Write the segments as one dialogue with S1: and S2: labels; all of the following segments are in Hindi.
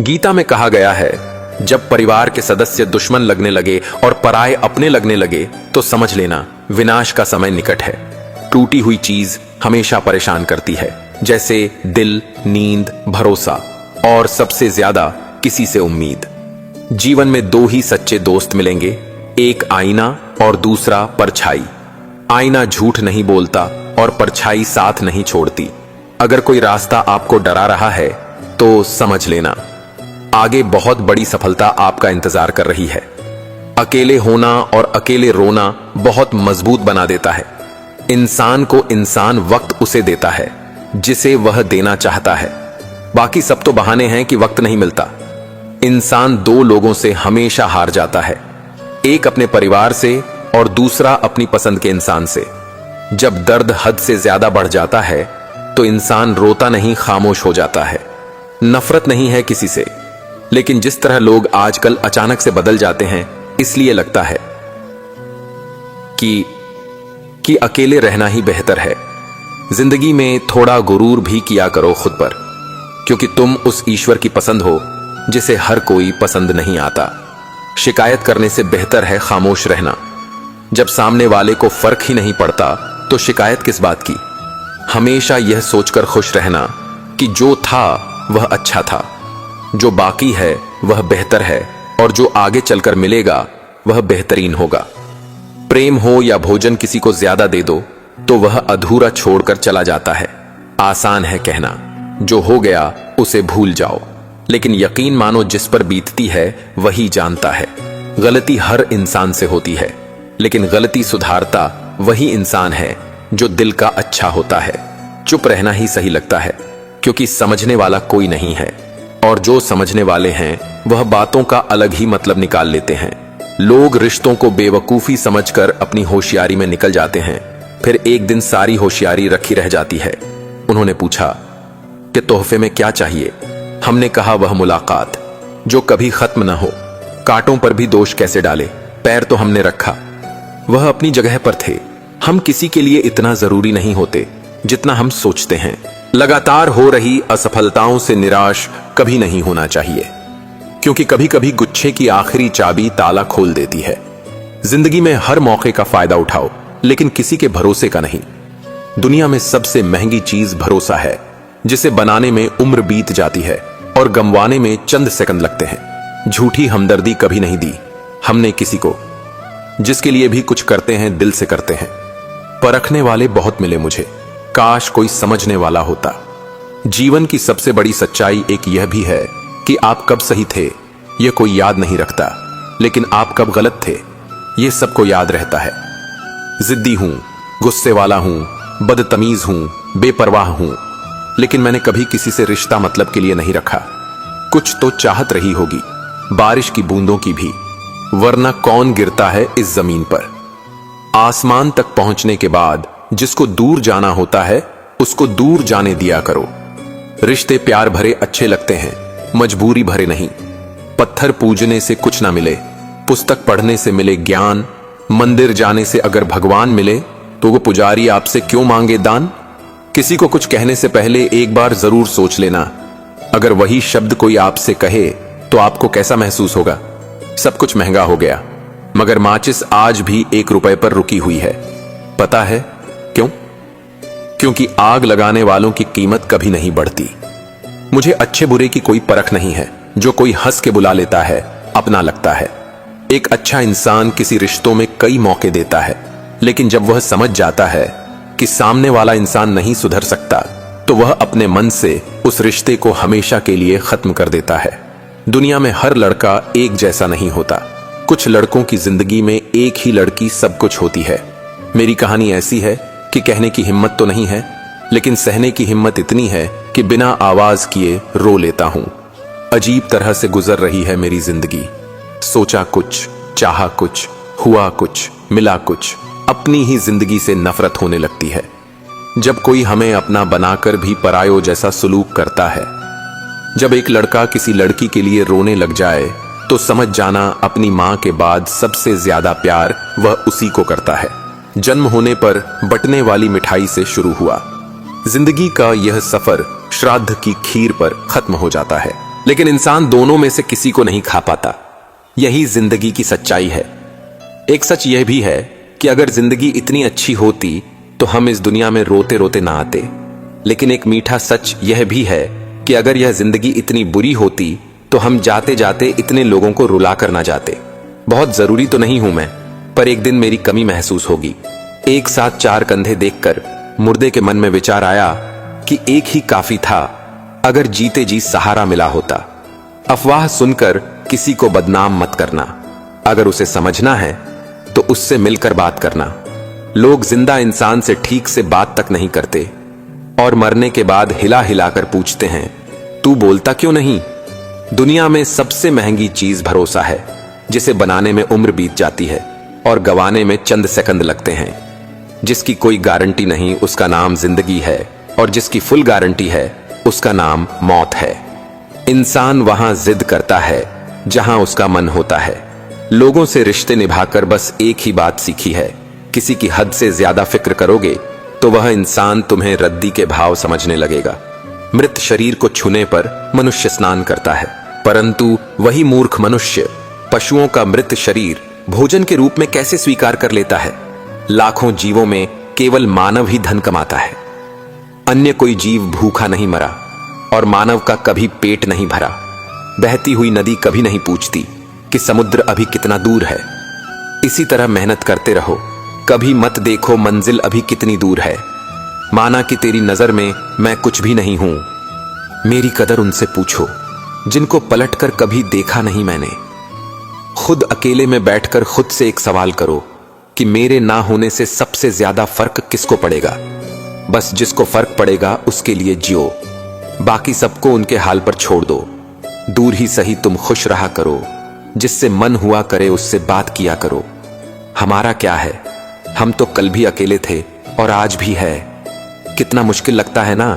S1: गीता में कहा गया है, जब परिवार के सदस्य दुश्मन लगने लगे और पराये अपने लगने लगे तो समझ लेना विनाश का समय निकट है। टूटी हुई चीज हमेशा परेशान करती है, जैसे दिल, नींद, भरोसा और सबसे ज्यादा किसी से उम्मीद। जीवन में दो ही सच्चे दोस्त मिलेंगे, एक आईना और दूसरा परछाई। आईना झूठ नहीं बोलता और परछाई साथ नहीं छोड़ती। अगर कोई रास्ता आपको डरा रहा है तो समझ लेना आगे बहुत बड़ी सफलता आपका इंतजार कर रही है। अकेले होना और अकेले रोना बहुत मजबूत बना देता है। इंसान को इंसान वक्त उसे देता है जिसे वह देना चाहता है। बाकी सब तो बहाने हैं कि वक्त नहीं मिलता। इंसान दो लोगों से हमेशा हार जाता है, एक अपने परिवार से और दूसरा अपनी पसंद के इंसान से। जब दर्द हद से ज्यादा बढ़ जाता है तो इंसान रोता नहीं, खामोश हो जाता है। नफरत नहीं है किसी से, लेकिन जिस तरह लोग आजकल अचानक से बदल जाते हैं, इसलिए लगता है कि अकेले रहना ही बेहतर है। जिंदगी में थोड़ा गुरूर भी किया करो खुद पर, क्योंकि तुम उस ईश्वर की पसंद हो जिसे हर कोई पसंद नहीं आता। शिकायत करने से बेहतर है खामोश रहना। जब सामने वाले को फर्क ही नहीं पड़ता तो शिकायत किस बात की। हमेशा यह सोचकर खुश रहना कि जो था वह अच्छा था, जो बाकी है वह बेहतर है और जो आगे चलकर मिलेगा वह बेहतरीन होगा। प्रेम हो या भोजन किसी को ज्यादा दे दो तो वह अधूरा छोड़कर चला जाता है। आसान है कहना, जो हो गया उसे भूल जाओ, लेकिन यकीन मानो जिस पर बीतती है वही जानता है। गलती हर इंसान से होती है, लेकिन गलती सुधारता वही इंसान है जो दिल का अच्छा होता है। चुप रहना ही सही लगता है, क्योंकि समझने वाला कोई नहीं है, और जो समझने वाले हैं वह बातों का अलग ही मतलब निकाल लेते हैं। लोग रिश्तों को बेवकूफी समझकर अपनी होशियारी में निकल जाते हैं, फिर एक दिन सारी होशियारी रखी रह जाती है। उन्होंने पूछा कि तोहफे में क्या चाहिए। हमने कहा वह मुलाकात जो कभी खत्म न हो। कांटों पर भी दोष कैसे डाले, पैर तो हमने रखा। वह अपनी जगह पर थे। हम किसी के लिए इतना जरूरी नहीं होते जितना हम सोचते हैं। लगातार हो रही असफलताओं से निराश कभी नहीं होना चाहिए, क्योंकि कभी कभी गुच्छे की आखिरी चाबी ताला खोल देती है। जिंदगी में हर मौके का फायदा उठाओ, लेकिन किसी के भरोसे का नहीं। दुनिया में सबसे महंगी चीज भरोसा है, जिसे बनाने में उम्र बीत जाती है और गंवाने में चंद सेकंड लगते हैं। झूठी हमदर्दी कभी नहीं दी हमने किसी को। जिसके लिए भी कुछ करते हैं दिल से करते हैं। परखने वाले बहुत मिले मुझे, काश कोई समझने वाला होता। जीवन की सबसे बड़ी सच्चाई एक यह भी है कि आप कब सही थे यह कोई याद नहीं रखता, लेकिन आप कब गलत थे यह सबको याद रहता है। जिद्दी हूं, गुस्से वाला हूं, बदतमीज हूं, बेपरवाह हूं, लेकिन मैंने कभी किसी से रिश्ता मतलब के लिए नहीं रखा। कुछ तो चाहत रही होगी, बारिश की बूंदों की भी, वरना कौन गिरता है इस जमीन पर। आसमान तक पहुंचने के बाद जिसको दूर जाना होता है उसको दूर जाने दिया करो। रिश्ते प्यार भरे अच्छे लगते हैं, मजबूरी भरे नहीं। पत्थर पूजने से कुछ ना मिले, पुस्तक पढ़ने से मिले ज्ञान। मंदिर जाने से अगर भगवान मिले तो वो पुजारी आपसे क्यों मांगे दान। किसी को कुछ कहने से पहले एक बार जरूर सोच लेना, अगर वही शब्द कोई आपसे कहे तो आपको कैसा महसूस होगा। सब कुछ महंगा हो गया, मगर माचिस आज भी 1 रुपए पर रुकी हुई है। पता है क्यों? क्योंकि आग लगाने वालों की कीमत कभी नहीं बढ़ती। मुझे अच्छे बुरे की कोई परख नहीं है। जो कोई हंस के बुला लेता है अपना लगता है। एक अच्छा इंसान किसी रिश्तों में कई मौके देता है, लेकिन जब वह समझ जाता है कि सामने वाला इंसान नहीं सुधर सकता तो वह अपने मन से उस रिश्ते को हमेशा के लिए खत्म कर देता है। दुनिया में हर लड़का एक जैसा नहीं होता। कुछ लड़कों की जिंदगी में एक ही लड़की सब कुछ होती है। मेरी कहानी ऐसी है कि कहने की हिम्मत तो नहीं है, लेकिन सहने की हिम्मत इतनी है कि बिना आवाज किए रो लेता हूं। अजीब तरह से गुजर रही है मेरी जिंदगी। सोचा कुछ, चाहा कुछ, हुआ कुछ, मिला कुछ। अपनी ही जिंदगी से नफरत होने लगती है जब कोई हमें अपना बनाकर भी परायों जैसा सलूक करता है। जब एक लड़का किसी लड़की के लिए रोने लग जाए तो समझ जाना अपनी मां के बाद सबसे ज्यादा प्यार वह उसी को करता है। जन्म होने पर बटने वाली मिठाई से शुरू हुआ, जिंदगी का यह सफर श्राद्ध की खीर पर खत्म हो जाता है। लेकिन इंसान दोनों में से किसी को नहीं खा पाता। यही जिंदगी की सच्चाई है। एक सच यह भी है कि अगर जिंदगी इतनी अच्छी होती तो हम इस दुनिया में रोते रोते ना आते। लेकिन एक मीठा सच यह भी है कि अगर यह जिंदगी इतनी बुरी होती तो हम जाते जाते इतने लोगों को रुला कर ना जाते। बहुत जरूरी तो नहीं हूं मैं, पर एक दिन मेरी कमी महसूस होगी। एक साथ 4 कंधे देखकर मुर्दे के मन में विचार आया कि एक ही काफी था अगर जीते जी सहारा मिला होता। अफवाह सुनकर किसी को बदनाम मत करना। अगर उसे समझना है तो उससे मिलकर बात करना। लोग जिंदा इंसान से ठीक से बात तक नहीं करते और मरने के बाद हिला हिलाकर पूछते हैं, तू बोलता क्यों नहीं? दुनिया में सबसे महंगी चीज भरोसा है, जिसे बनाने में उम्र बीत जाती है और गंवाने में चंद सेकंड लगते हैं। जिसकी कोई गारंटी नहीं उसका नाम जिंदगी है, और जिसकी फुल गारंटी है उसका नाम मौत है। इंसान वहां जिद करता है जहां उसका मन होता है। लोगों से रिश्ते निभाकर बस एक ही बात सीखी है, किसी की हद से ज्यादा फिक्र करोगे तो वह इंसान तुम्हें रद्दी के भाव समझने लगेगा। मृत शरीर को छूने पर मनुष्य स्नान करता है, परंतु वही मूर्ख मनुष्य पशुओं का मृत शरीर भोजन के रूप में कैसे स्वीकार कर लेता है? लाखों जीवों में केवल मानव ही धन कमाता है। अन्य कोई जीव भूखा नहीं मरा और मानव का कभी पेट नहीं भरा। बहती हुई नदी कभी नहीं पूछती कि समुद्र अभी कितना दूर है। इसी तरह मेहनत करते रहो, कभी मत देखो मंजिल अभी कितनी दूर है। माना कि तेरी नजर में मैं कुछ भी नहीं हूं, मेरी कदर उनसे पूछो जिनको पलटकर कभी देखा नहीं मैंने। खुद अकेले में बैठकर खुद से एक सवाल करो कि मेरे ना होने से सबसे ज्यादा फर्क किसको पड़ेगा? बस जिसको फर्क पड़ेगा उसके लिए जियो, बाकी सबको उनके हाल पर छोड़ दो। दूर ही सही तुम खुश रहा करो, जिससे मन हुआ करे उससे बात किया करो। हमारा क्या है, हम तो कल भी अकेले थे और आज भी है। कितना मुश्किल लगता है ना?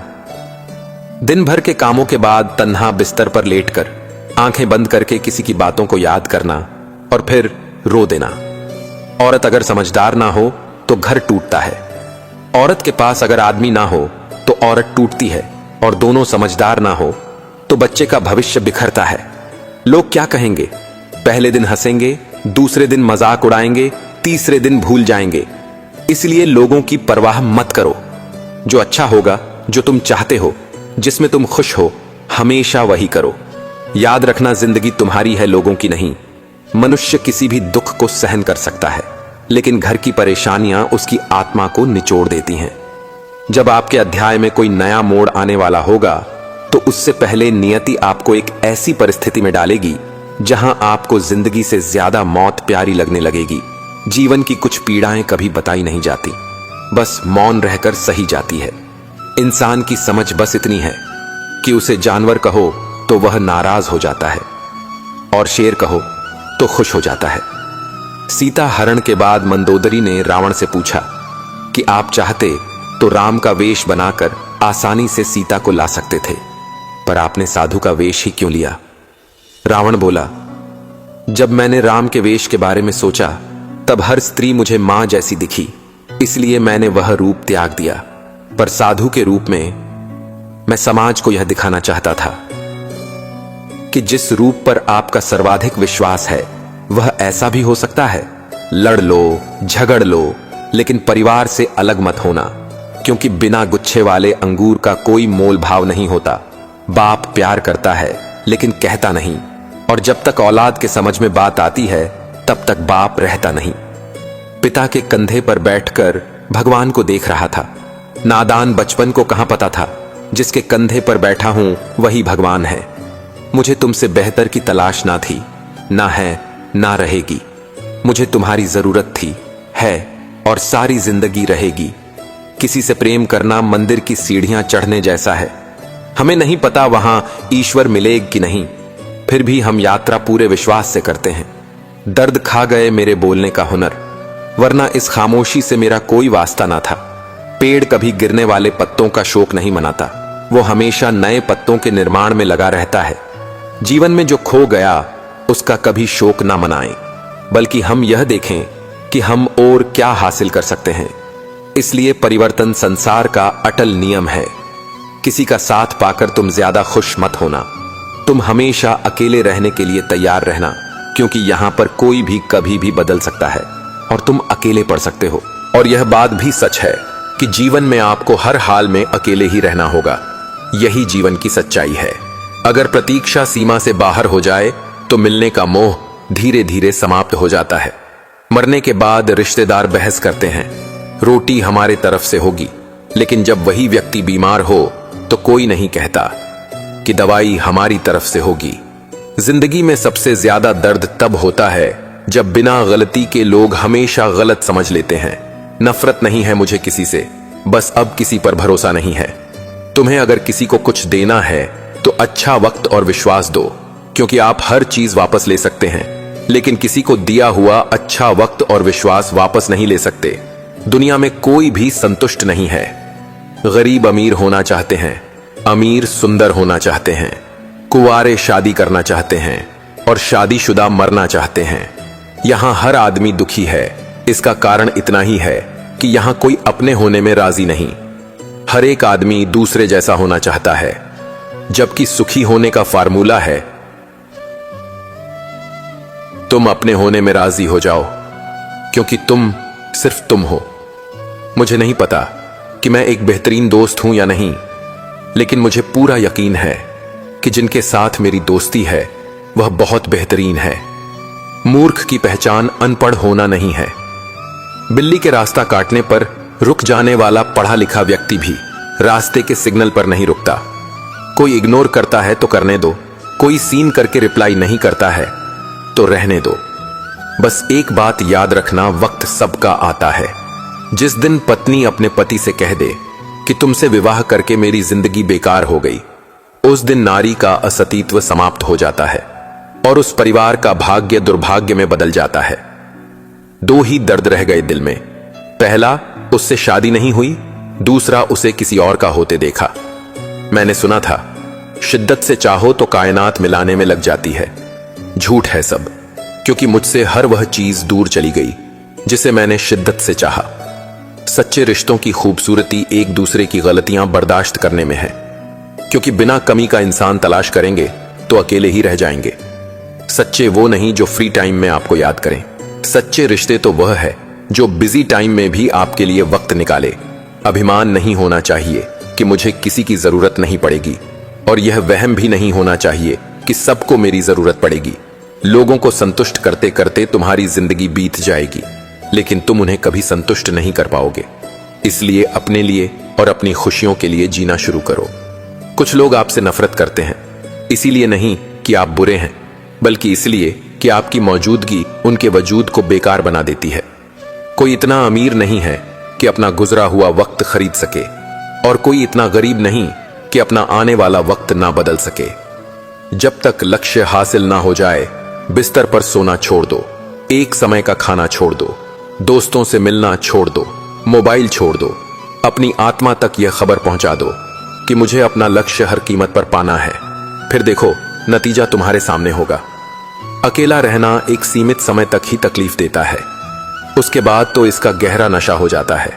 S1: दिन भर के कामों के बाद तन्हा बिस्तर पर लेटकर आंखें बंद करके किसी की बातों को याद करना और फिर रो देना। औरत अगर समझदार ना हो तो घर टूटता है। औरत के पास अगर आदमी ना हो तो औरत टूटती है, और दोनों समझदार ना हो तो बच्चे का भविष्य बिखरता है। लोग क्या कहेंगे? पहले दिन हंसेंगे, दूसरे दिन मजाक उड़ाएंगे, तीसरे दिन भूल जाएंगे। इसलिए लोगों की परवाह मत करो। जो अच्छा होगा, जो तुम चाहते हो, जिसमें तुम खुश हो, हमेशा वही करो। याद रखना, जिंदगी तुम्हारी है, लोगों की नहीं। मनुष्य किसी भी दुख को सहन कर सकता है, लेकिन घर की परेशानियां उसकी आत्मा को निचोड़ देती हैं। जब आपके अध्याय में कोई नया मोड़ आने वाला होगा तो उससे पहले नियति आपको एक ऐसी परिस्थिति में डालेगी जहां आपको जिंदगी से ज्यादा मौत प्यारी लगने लगेगी। जीवन की कुछ पीड़ाएं कभी बताई नहीं जाती, बस मौन रहकर सही जाती है। इंसान की समझ बस इतनी है कि उसे जानवर कहो तो वह नाराज हो जाता है और शेर कहो तो खुश हो जाता है। सीता हरण के बाद मंदोदरी ने रावण से पूछा कि आप चाहते तो राम का वेश बनाकर आसानी से सीता को ला सकते थे, पर आपने साधु का वेश ही क्यों लिया? रावण बोला, जब मैंने राम के वेश के बारे में सोचा तब हर स्त्री मुझे मां जैसी दिखी, इसलिए मैंने वह रूप त्याग दिया। पर साधु के रूप में मैं समाज को यह दिखाना चाहता था कि जिस रूप पर आपका सर्वाधिक विश्वास है वह ऐसा भी हो सकता है। लड़ लो, झगड़ लो, लेकिन परिवार से अलग मत होना, क्योंकि बिना गुच्छे वाले अंगूर का कोई मोल भाव नहीं होता। बाप प्यार करता है लेकिन कहता नहीं, और जब तक औलाद के समझ में बात आती है तब तक बाप रहता नहीं। पिता के कंधे पर बैठकर भगवान को देख रहा था। नादान बचपन को कहां पता था जिसके कंधे पर बैठा हूं वही भगवान है। मुझे तुमसे बेहतर की तलाश ना थी, ना है, ना रहेगी। मुझे तुम्हारी जरूरत थी, है और सारी जिंदगी रहेगी। किसी से प्रेम करना मंदिर की सीढ़ियां चढ़ने जैसा है। हमें नहीं पता वहां ईश्वर मिलेगा कि नहीं, फिर भी हम यात्रा पूरे विश्वास से करते हैं। दर्द खा गए मेरे बोलने का हुनर, वरना इस खामोशी से मेरा कोई वास्ता ना था। पेड़ कभी गिरने वाले पत्तों का शोक नहीं मनाता, वो हमेशा नए पत्तों के निर्माण में लगा रहता है। जीवन में जो खो गया उसका कभी शोक ना मनाएं, बल्कि हम यह देखें कि हम और क्या हासिल कर सकते हैं। इसलिए परिवर्तन संसार का अटल नियम है। किसी का साथ पाकर तुम ज्यादा खुश मत होना, तुम हमेशा अकेले रहने के लिए तैयार रहना, क्योंकि यहां पर कोई भी कभी भी बदल सकता है और तुम अकेले पड़ सकते हो। और यह बात भी सच है कि जीवन में आपको हर हाल में अकेले ही रहना होगा। यही जीवन की सच्चाई है। अगर प्रतीक्षा सीमा से बाहर हो जाए तो मिलने का मोह धीरे धीरे समाप्त हो जाता है। मरने के बाद रिश्तेदार बहस करते हैं, रोटी हमारे तरफ से होगी, लेकिन जब वही व्यक्ति बीमार हो तो कोई नहीं कहता कि दवाई हमारी तरफ से होगी। जिंदगी में सबसे ज्यादा दर्द तब होता है जब बिना गलती के लोग हमेशा गलत समझ लेते हैं। नफरत नहीं है मुझे किसी से, बस अब किसी पर भरोसा नहीं है। तुम्हें अगर किसी को कुछ देना है तो अच्छा वक्त और विश्वास दो, क्योंकि आप हर चीज वापस ले सकते हैं, लेकिन किसी को दिया हुआ अच्छा वक्त और विश्वास वापस नहीं ले सकते। दुनिया में कोई भी संतुष्ट नहीं है। गरीब अमीर होना चाहते हैं, अमीर सुंदर होना चाहते हैं, कुंवारे शादी करना चाहते हैं और शादीशुदा मरना चाहते हैं। यहां हर आदमी दुखी है। इसका कारण इतना ही है कि यहां कोई अपने होने में राजी नहीं। हर एक आदमी दूसरे जैसा होना चाहता है, जबकि सुखी होने का फार्मूला है तुम अपने होने में राजी हो जाओ, क्योंकि तुम सिर्फ तुम हो। मुझे नहीं पता कि मैं एक बेहतरीन दोस्त हूं या नहीं, लेकिन मुझे पूरा यकीन है कि जिनके साथ मेरी दोस्ती है वह बहुत बेहतरीन है। मूर्ख की पहचान अनपढ़ होना नहीं है। बिल्ली के रास्ता काटने पर रुक जाने वाला पढ़ा लिखा व्यक्ति भी रास्ते के सिग्नल पर नहीं रुकता। कोई इग्नोर करता है तो करने दो, कोई सीन करके रिप्लाई नहीं करता है तो रहने दो। बस एक बात याद रखना, वक्त सबका आता है। जिस दिन पत्नी अपने पति से कह दे कि तुमसे विवाह करके मेरी जिंदगी बेकार हो गई, उस दिन नारी का असतित्व समाप्त हो जाता है और उस परिवार का भाग्य दुर्भाग्य में बदल जाता है। दो ही दर्द रह गए दिल में। पहला, उससे शादी नहीं हुई, दूसरा, उसे किसी और का होते देखा। मैंने सुना था, शिद्दत से चाहो तो कायनात मिलाने में लग जाती है। झूठ है सब, क्योंकि मुझसे हर वह चीज दूर चली गई जिसे मैंने शिद्दत से चाहा। सच्चे रिश्तों की खूबसूरती एक दूसरे की गलतियां बर्दाश्त करने में है, क्योंकि बिना कमी का इंसान तलाश करेंगे तो अकेले ही रह जाएंगे। सच्चे वो नहीं जो फ्री टाइम में आपको याद करें। सच्चे रिश्ते तो वह है जो बिजी टाइम में भी आपके लिए वक्त निकाले। अभिमान नहीं होना चाहिए कि मुझे किसी की जरूरत नहीं पड़ेगी, और यह वहम भी नहीं होना चाहिए कि सबको मेरी जरूरत पड़ेगी। लोगों को संतुष्ट करते करते तुम्हारी जिंदगी बीत जाएगी, लेकिन तुम उन्हें कभी संतुष्ट नहीं कर पाओगे। इसलिए अपने लिए और अपनी खुशियों के लिए जीना शुरू करो। कुछ लोग आपसे नफरत करते हैं, इसीलिए नहीं कि आप बुरे हैं, बल्कि इसलिए कि आपकी मौजूदगी उनके वजूद को बेकार बना देती है। कोई इतना अमीर नहीं है कि अपना गुजरा हुआ वक्त खरीद सके, और कोई इतना गरीब नहीं कि अपना आने वाला वक्त ना बदल सके। जब तक लक्ष्य हासिल ना हो जाए, बिस्तर पर सोना छोड़ दो, एक समय का खाना छोड़ दो, दोस्तों से मिलना छोड़ दो, मोबाइल छोड़ दो। अपनी आत्मा तक यह खबर पहुंचा दो कि मुझे अपना लक्ष्य हर कीमत पर पाना है। फिर देखो, नतीजा तुम्हारे सामने होगा। अकेला रहना एक सीमित समय तक ही तकलीफ देता है, उसके बाद तो इसका गहरा नशा हो जाता है।